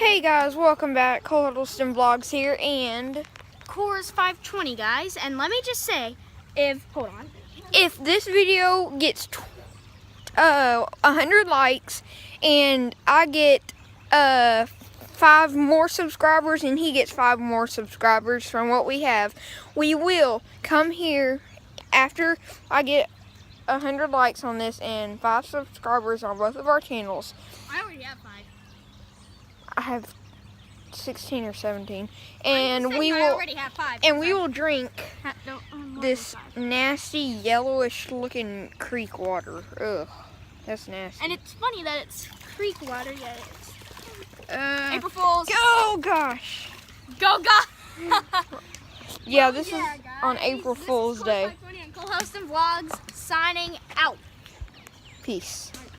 Hey guys, welcome back. Cole Huddleston Vlogs here, and Coors 520, guys. And let me just say, if this video gets 100 likes and I get 5 more subscribers and he gets 5 more subscribers from what we have, we will come here after I get 100 likes on this and 5 subscribers on both of our channels. I already have 5. I have 16 or 17, and we I will already have 5. and we will drink No, this nasty yellowish looking creek water. Ugh, that's nasty. And it's funny that it's creek water, yet it's April Fools. Fools. Oh gosh. Go. Yeah, this is guys, on April this Fool's is Day. Coors 520 and Cole Huddleston Vlogs signing out. Peace.